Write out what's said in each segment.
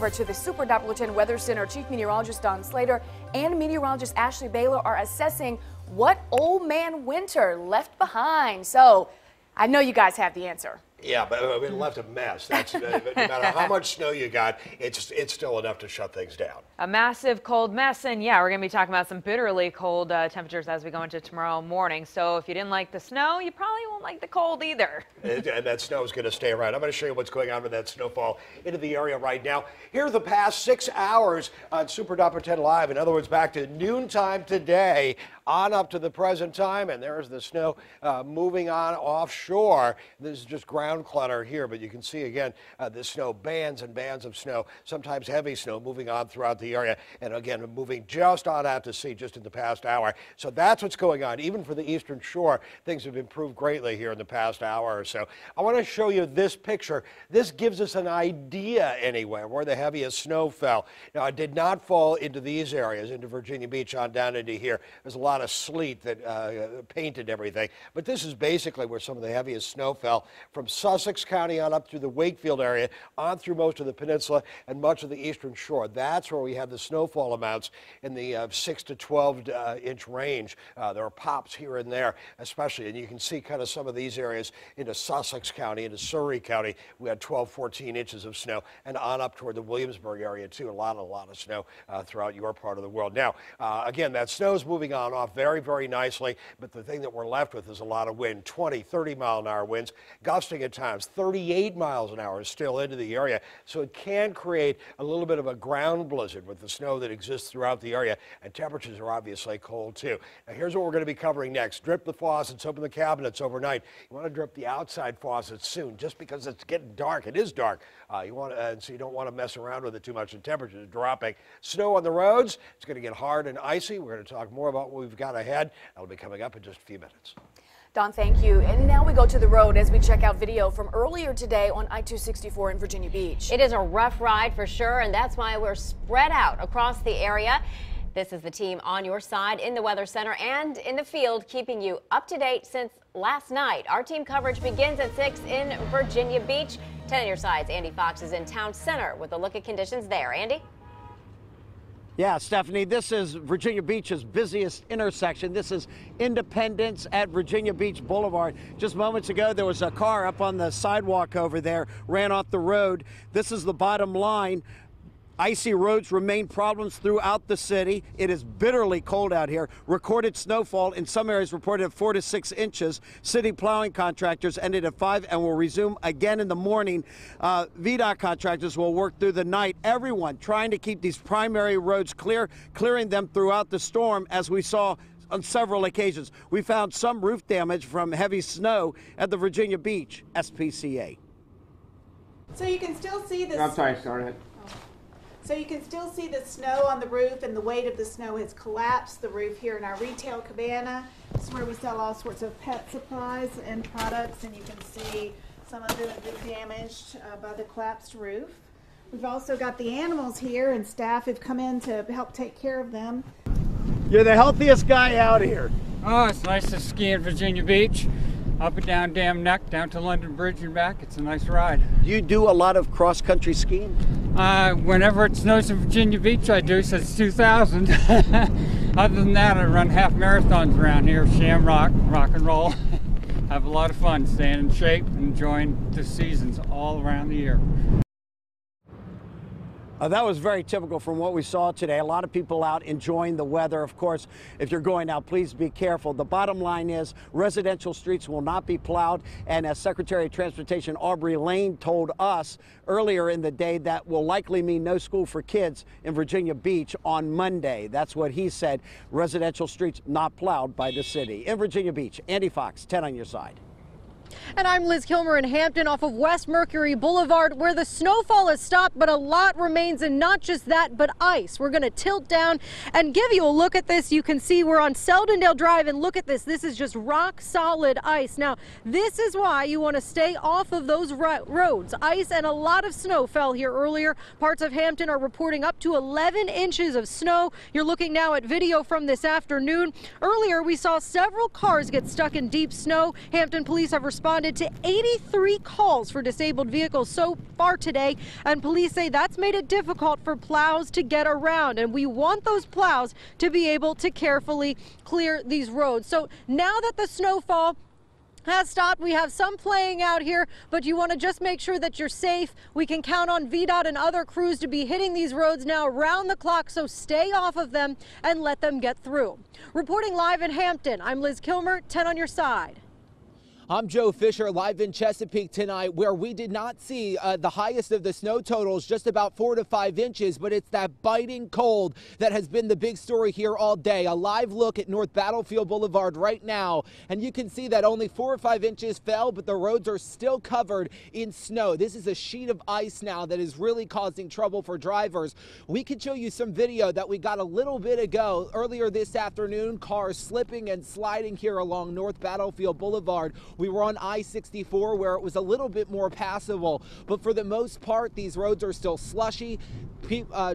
over to the Super Duper 10 Weather Center. Chief Meteorologist Don Slater and meteorologist Ashley Baylor are assessing what old man winter left behind. So I know you guys have the answer. Yeah, but it left a mess. That's, no matter how much snow you got, it's still enough to shut things down. A massive cold mess, and yeah, we're going to be talking about some bitterly cold temperatures as we go into tomorrow morning. So if you didn't like the snow, you probably won't like the cold either. And that snow is going to stay around. I'm going to show you what's going on with that snowfall into the area right now. Here are the past 6 hours on Super Duper 10 Live. In other words, back to noontime today on up to the present time, and there's the snow moving on offshore. This is just ground clutter here, but you can see again the snow, bands and bands of snow, sometimes heavy snow moving on throughout the area, and again moving just on out to sea just in the past hour. So that's what's going on. Even for the eastern shore, things have improved greatly here in the past hour or so. I want to show you this picture. This gives us an idea anyway where the heaviest snow fell. Now it did not fall into these areas, into Virginia Beach on down into here. There's a lot of sleet that painted everything, but this is basically where some of the heaviest snow fell, from Sussex County on up through the Wakefield area, on through most of the peninsula and much of the eastern shore. That's where we have the snowfall amounts in the 6 to 12 inch range. There are pops here and there, especially, and you can see kind of some of these areas into Sussex County, into Surrey County. We had 12, 14 inches of snow, and on up toward the Williamsburg area too. A lot of snow throughout your part of the world. Now, again, that snow's moving on off very, very nicely, but the thing that we're left with is a lot of wind, 20, 30 mile an hour winds, gusting at times 38 miles an hour is still into the area. So it can create a little bit of a ground blizzard with the snow that exists throughout the area, and temperatures are obviously cold too. Now here's what we're going to be covering next. Drip the faucets, open the cabinets overnight. You want to drip the outside faucets soon, just because it's getting dark. It is dark. So you don't want to mess around with it too much. The temperatures are dropping. Snow on the roads. It's going to get hard and icy. We're going to talk more about what we've got ahead. That'll be coming up in just a few minutes. Don, thank you. And now we go to the road as we check out video from earlier today on I-264 in Virginia Beach. It is a rough ride for sure, and that's why we're spread out across the area. This is the team on your side in the Weather Center and in the field, keeping you up to date since last night. Our team coverage begins at 6 in Virginia Beach. 10 on your sides. Andy Fox is in Town Center with a look at conditions there. Andy? Yeah, Stephanie, this is Virginia Beach's busiest intersection. This is Independence at Virginia Beach Boulevard. Just moments ago, there was a car up on the sidewalk over there, ran off the road. This is the bottom line. Icy roads remain problems throughout the city. It is bitterly cold out here. Recorded snowfall in some areas reported at 4 to 6 inches. City plowing contractors ended at 5 and will resume again in the morning. VDOT contractors will work through the night. Everyone trying to keep these primary roads clear, clearing them throughout the storm, as we saw on several occasions. We found some roof damage from heavy snow at the Virginia Beach SPCA. So you can still see this. I'm sorry, started. So you can still see the snow on the roof, and the weight of the snow has collapsed the roof here in our retail cabana. This is where we sell all sorts of pet supplies and products, and you can see some of it damaged by the collapsed roof. We've also got the animals here, and staff have come in to help take care of them. You're the healthiest guy out here. Oh, it's nice to ski in Virginia Beach. Up and down Dam Neck, down to London Bridge and back. It's a nice ride. You do a lot of cross-country skiing? Whenever it snows in Virginia Beach, I do, since 2000. Other than that, I run half marathons around here, Shamrock, rock and roll. Have a lot of fun, staying in shape, and enjoying the seasons all around the year. That was very typical from what we saw today. A lot of people out enjoying the weather. Of course, if you're going out, please be careful. The bottom line is residential streets will not be plowed. And as Secretary of Transportation Aubrey Lane told us earlier in the day, that will likely mean no school for kids in Virginia Beach on Monday. That's what he said. Residential streets not plowed by the city. In Virginia Beach, Andy Fox, 10 on your side. And I'm Liz Kilmer in Hampton off of West Mercury Boulevard, where the snowfall has stopped, but a lot remains, and not just that, but ice. We're going to tilt down and give you a look at this. You can see we're on Seldondale Drive, and look at this. This is just rock solid ice. Now, this is why you want to stay off of those roads. Ice and a lot of snow fell here earlier. Parts of Hampton are reporting up to 11 inches of snow. You're looking now at video from this afternoon. Earlier, we saw several cars get stuck in deep snow. Hampton police have responded responded to 83 calls for disabled vehicles so far today, and police say that's made it difficult for plows to get around, and we want those plows to be able to carefully clear these roads. So now that the snowfall has stopped, we have some playing out here, but you want to just make sure that you're safe. We can count on VDOT and other crews to be hitting these roads now around the clock, so stay off of them and let them get through. Reporting live in Hampton, I'm Liz Kilmer, 10 on your side. I'm Joe Fisher, live in Chesapeake tonight, where we did not see the highest of the snow totals, just about 4 to 5 inches, but it's that biting cold that has been the big story here all day. A live look at North Battlefield Boulevard right now, and you can see that only 4 or 5 inches fell, but the roads are still covered in snow. This is a sheet of ice now that is really causing trouble for drivers. We could show you some video that we got a little bit ago, earlier this afternoon, cars slipping and sliding here along North Battlefield Boulevard. We were on I-64 where it was a little bit more passable, but for the most part, these roads are still slushy.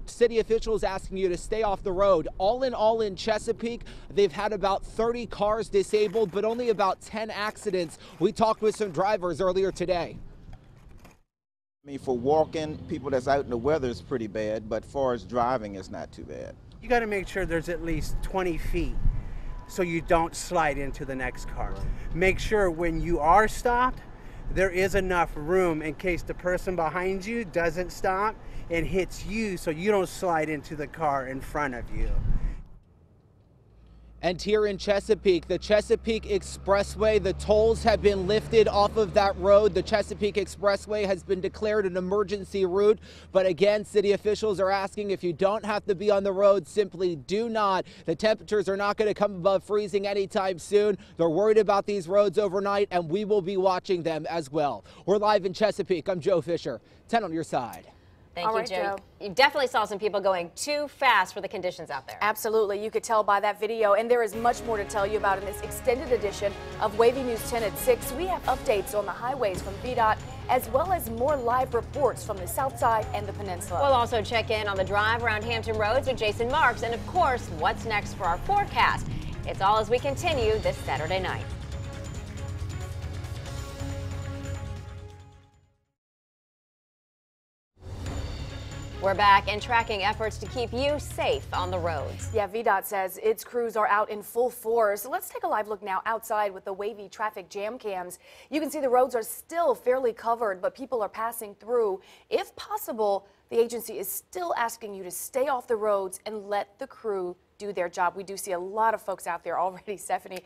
City officials asking you to stay off the road. All in Chesapeake, they've had about 30 cars disabled, but only about 10 accidents. We talked with some drivers earlier today. I mean, for walking, people that's out in the weather is pretty bad, but as far as driving, it's not too bad. You got to make sure there's at least 20 feet so you don't slide into the next car. Make sure when you are stopped, there is enough room in case the person behind you doesn't stop and hits you so you don't slide into the car in front of you. And here in Chesapeake, the Chesapeake Expressway, the tolls have been lifted off of that road. The Chesapeake Expressway has been declared an emergency route. But again, city officials are asking if you don't have to be on the road, simply do not. The temperatures are not going to come above freezing anytime soon. They're worried about these roads overnight, and we will be watching them as well. We're live in Chesapeake. I'm Joe Fisher, 10 on your side. Thank you, Joe. You definitely saw some people going too fast for the conditions out there. Absolutely. You could tell by that video, and there is much more to tell you about in this extended edition of WAVY News 10 at 6. We have updates on the highways from VDOT, as well as more live reports from the south side and the peninsula. We'll also check in on the drive around Hampton Roads with Jason Marks, and of course, what's next for our forecast. It's all as we continue this Saturday night. We're back and tracking efforts to keep you safe on the roads. Yeah, VDOT says its crews are out in full force. Let's take a live look now outside with the WAVY traffic jam cams. You can see the roads are still fairly covered, but people are passing through. If possible, the agency is still asking you to stay off the roads and let the crew do their job. We do see a lot of folks out there already, Stephanie.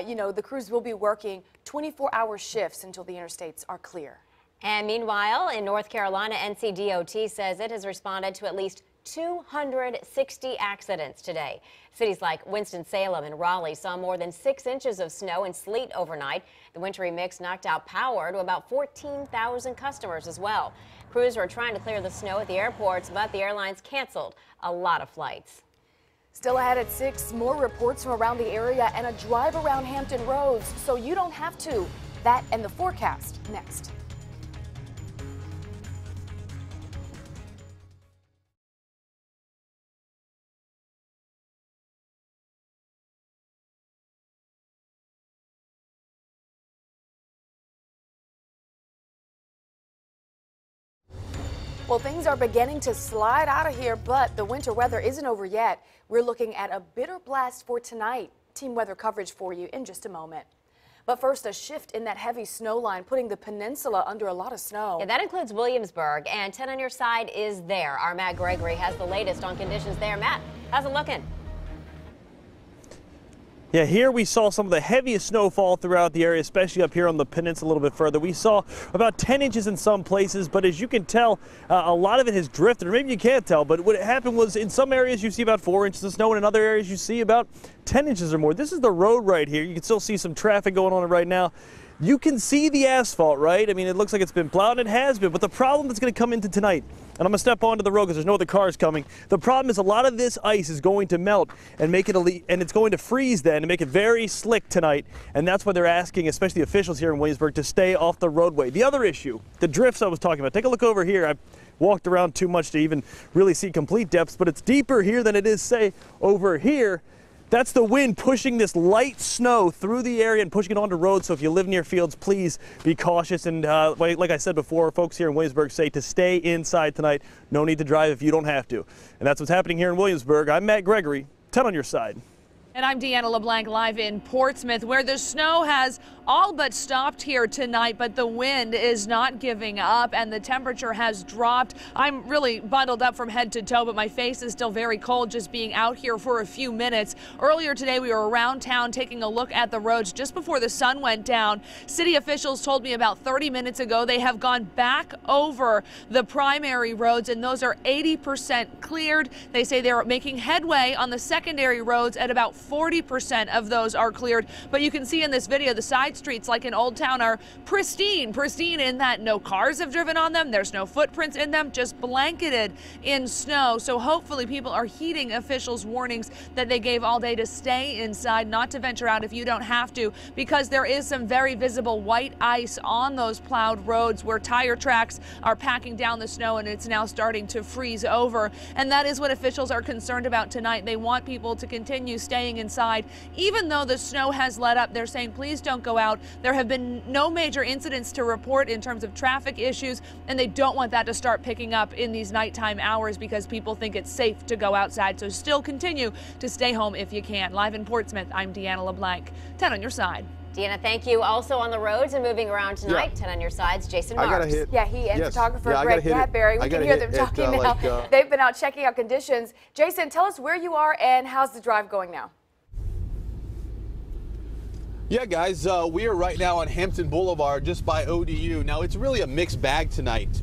You know, the crews will be working 24-hour shifts until the interstates are clear. And meanwhile, in North Carolina, NCDOT says it has responded to at least 260 accidents today. Cities like Winston-Salem and Raleigh saw more than 6 inches of snow and sleet overnight. The wintry mix knocked out power to about 14,000 customers as well. Crews were trying to clear the snow at the airports, but the airlines canceled a lot of flights. Still ahead at 6, more reports from around the area and a drive around Hampton Roads so you don't have to. That and the forecast next. Well, things are beginning to slide out of here, but the winter weather isn't over yet. We're looking at a bitter blast for tonight. Team weather coverage for you in just a moment. But first, a shift in that heavy snow line, putting the peninsula under a lot of snow. Yeah, that includes Williamsburg, and 10 on your side is there. Our Matt Gregory has the latest on conditions there. Matt, how's it looking? Yeah, here we saw some of the heaviest snowfall throughout the area, especially up here on the peninsula a little bit further. We saw about 10 inches in some places, but as you can tell, a lot of it has drifted, or maybe you can't tell, but what happened was in some areas you see about 4 inches of snow, and in other areas you see about 10 inches or more. This is the road right here. You can still see some traffic going on right now. You can see the asphalt, right? I mean, it looks like it's been plowed, and it has been, but the problem that's going to come into tonight, and I'm going to step onto the road because there's no other cars coming. The problem is a lot of this ice is going to melt and make it and it's going to freeze then and make it very slick tonight, and that's why they're asking, especially officials here in Williamsburg, to stay off the roadway. The other issue, the drifts I was talking about. Take a look over here. I've walked around too much to even really see complete depths, but it's deeper here than it is, say, over here. That's the wind pushing this light snow through the area and pushing it onto roads. So if you live near fields, please be cautious. And like I said before, folks here in Williamsburg say to stay inside tonight. No need to drive if you don't have to. And that's what's happening here in Williamsburg. I'm Matt Gregory, 10 on your side. And I'm Deanna LeBlanc live in Portsmouth, where the snow has all but stopped here tonight, but the wind is not giving up and the temperature has dropped. I'm really bundled up from head to toe, but my face is still very cold just being out here for a few minutes. Earlier today, we were around town taking a look at the roads just before the sun went down. City officials told me about 30 minutes ago they have gone back over the primary roads, and those are 80% cleared. They say they're making headway on the secondary roads at about 40% of those are cleared. But you can see in this video, the side streets like in Old Town are pristine in that no cars have driven on them. There's no footprints in them, just blanketed in snow. So hopefully people are heeding officials' warnings that they gave all day to stay inside, not to venture out if you don't have to, because there is some very visible white ice on those plowed roads where tire tracks are packing down the snow and it's now starting to freeze over. And that is what officials are concerned about tonight. They want people to continue staying inside. Even though the snow has let up, they're saying please don't go out. There have been no major incidents to report in terms of traffic issues, and they don't want that to start picking up in these nighttime hours because people think it's safe to go outside. So still continue to stay home if you can. Live in Portsmouth, I'm Deanna LeBlanc. 10 on your side. Deanna, thank you. Also on the roads and moving around tonight, 10 on your sides, Jason Marks. Yeah, he and photographer Greg Gadberry. We can hear them talking now. They've been out checking out conditions. Jason, tell us where you are and how's the drive going now? Yeah, guys, we are right now on Hampton Boulevard, just by ODU. Now, it's really a mixed bag tonight.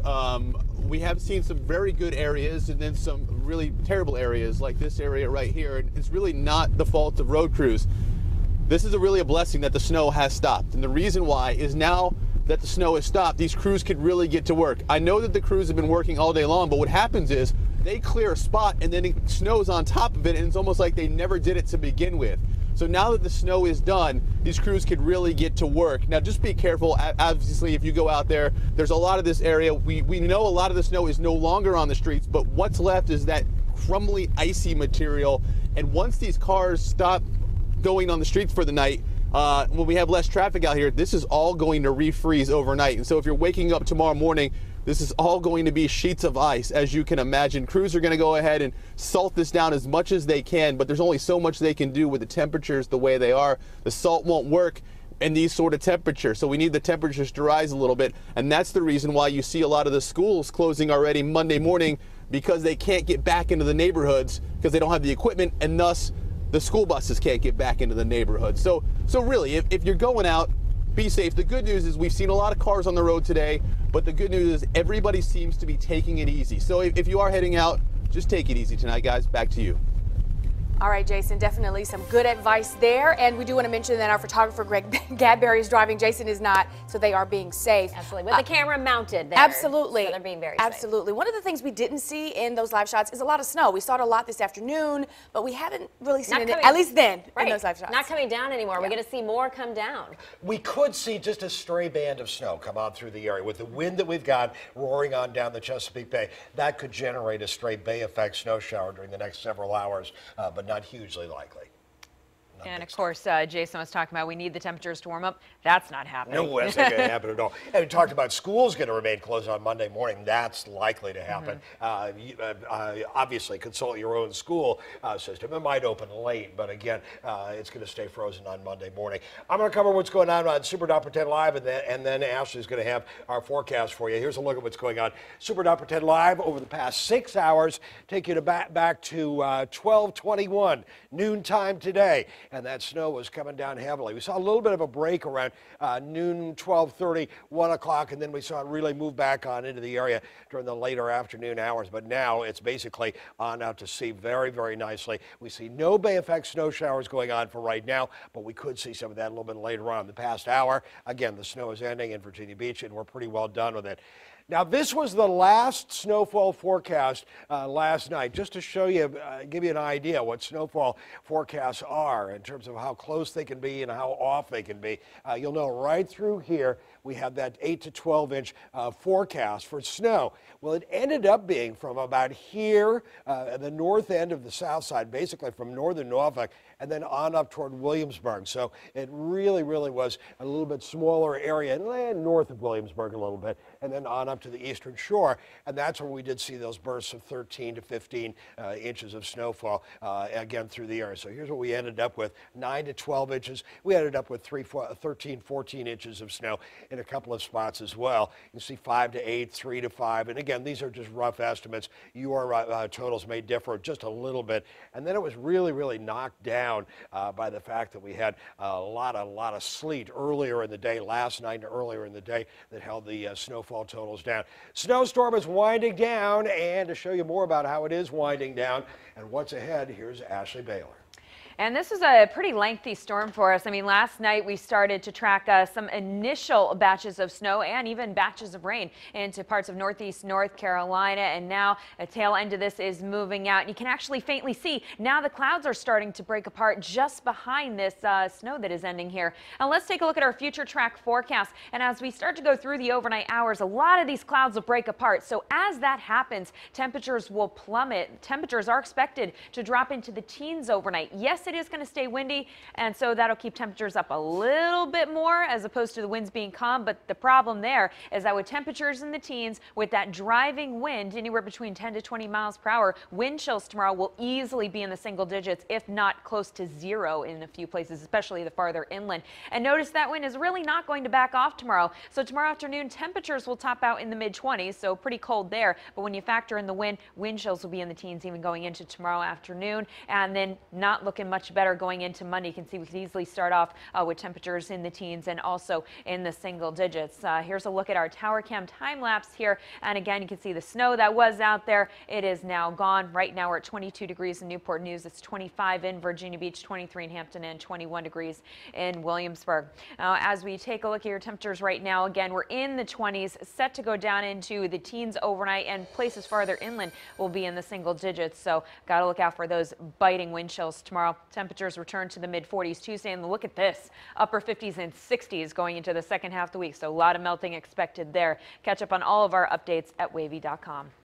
We have seen some very good areas and then some really terrible areas like this area right here. And it's really not the fault of road crews. This is really a blessing that the snow has stopped. And the reason why is now that the snow has stopped, these crews could really get to work. I know that the crews have been working all day long, but what happens is they clear a spot and then it snows on top of it, and it's almost like they never did it to begin with. So now that the snow is done, these crews could really get to work. Now just be careful, obviously if you go out there, there's a lot of this area, we know a lot of the snow is no longer on the streets, but what's left is that crumbly, icy material. And once these cars stop going on the streets for the night, when we have less traffic out here, this is all going to refreeze overnight. And so if you're waking up tomorrow morning, this is all going to be sheets of ice, as you can imagine. Crews are going to go ahead and salt this down as much as they can, but there's only so much they can do with the temperatures the way they are. The salt won't work in these sort of temperatures, so we need the temperatures to rise a little bit, and that's the reason why you see a lot of the schools closing already Monday morning, because they can't get back into the neighborhoods because they don't have the equipment, and thus the school buses can't get back into the neighborhood. So really, if you're going out, be safe. The good news is we've seen a lot of cars on the road today, but the good news is everybody seems to be taking it easy. So if you are heading out, just take it easy tonight, guys. Back to you. All right, Jason, definitely some good advice there. And we do want to mention that our photographer, Greg Gadberry, is driving. Jason is not, so they are being safe. Absolutely, with the camera mounted there. Absolutely. So they're being very Absolutely. safe. One of the things we didn't see in those live shots is a lot of snow. We saw it a lot this afternoon, but we haven't really seen it, at least then, in those live shots. Not coming down anymore. We're going to see more come down. We could see just a stray band of snow come on through the area. With the wind that we've got roaring on down the Chesapeake Bay, that could generate a stray Bay effect snow shower during the next several hours, but not hugely likely. And of course, Jason was talking about we need the temperatures to warm up. That's not happening. No, that's not going to happen at all. And we talked about schools going to remain closed on Monday morning. That's likely to happen. Obviously, consult your own school system. It might open late, but again, it's going to stay frozen on Monday morning. I'm going to cover what's going on Super Dot Pretend Live, and then Ashley's going to have our forecast for you. Here's a look at what's going on. Super Dot Pretend Live over the past 6 hours, take you to back to 12:21 noontime today. And that snow was coming down heavily. We saw a little bit of a break around noon, 12:30, 1 o'clock, and then we saw it really move back on into the area during the later afternoon hours. But now it's basically on out to sea very, very nicely. We see no Bay effect snow showers going on for right now, but we could see some of that a little bit later on. The past hour, again, the snow is ending in Virginia Beach, and we're pretty well done with it. Now, this was the last snowfall forecast last night, just to show you, give you an idea what snowfall forecasts are in terms of how close they can be and how off they can be. You'll know right through here we have that 8 to 12 inch forecast for snow. Well, it ended up being from about here at the north end of the south side, basically from northern Norfolk, and then on up toward Williamsburg. So it really was a little bit smaller area, and north of Williamsburg a little bit, and then on up to the eastern shore. And that's where we did see those bursts of 13 to 15 inches of snowfall again through the area. So here's what we ended up with, 9 to 12 inches. We ended up with 13, 14 inches of snow in a couple of spots as well. You can see 5 to 8, 3 to 5. And again, these are just rough estimates. Your totals may differ just a little bit. And then it was really knocked down by the fact that we had a lot of sleet earlier in the day, last night and earlier in the day, that held the snowfall totals down. Snowstorm is winding down, and to show you more about how it is winding down and what's ahead, here's Ashley Baylor. And this is a pretty lengthy storm for us. I mean, last night we started to track some initial batches of snow and even batches of rain into parts of northeast North Carolina. And now a tail end of this is moving out. And you can actually faintly see now the clouds are starting to break apart just behind this snow that is ending here. Now let's take a look at our future track forecast. And as we start to go through the overnight hours, a lot of these clouds will break apart. So as that happens, temperatures will plummet. Temperatures are expected to drop into the teens overnight. Yes, it is going to stay windy, and so that'll keep temperatures up a little bit more as opposed to the winds being calm. But the problem there is that with temperatures in the teens, with that driving wind anywhere between 10 to 20 miles per hour, wind chills tomorrow will easily be in the single digits, if not close to zero in a few places, especially the farther inland. And notice that wind is really not going to back off tomorrow. So tomorrow afternoon, temperatures will top out in the mid-20s, so pretty cold there. But when you factor in the wind chills will be in the teens even going into tomorrow afternoon, and then not looking much better going into Monday. You can see we could easily start off with temperatures in the teens and also in the single digits. Here's a look at our tower cam time lapse here. And again, you can see the snow that was out there. It is now gone. Right now we're at 22 degrees in Newport News. It's 25 in Virginia Beach, 23 in Hampton, and 21 degrees in Williamsburg. Now, as we take a look at your temperatures right now, again, we're in the 20s, set to go down into the teens overnight, and places farther inland will be in the single digits. So got to look out for those biting wind chills tomorrow. Temperatures return to the mid-40s Tuesday, and look at this, upper 50s and 60s going into the second half of the week. So a lot of melting expected there. Catch up on all of our updates at wavy.com.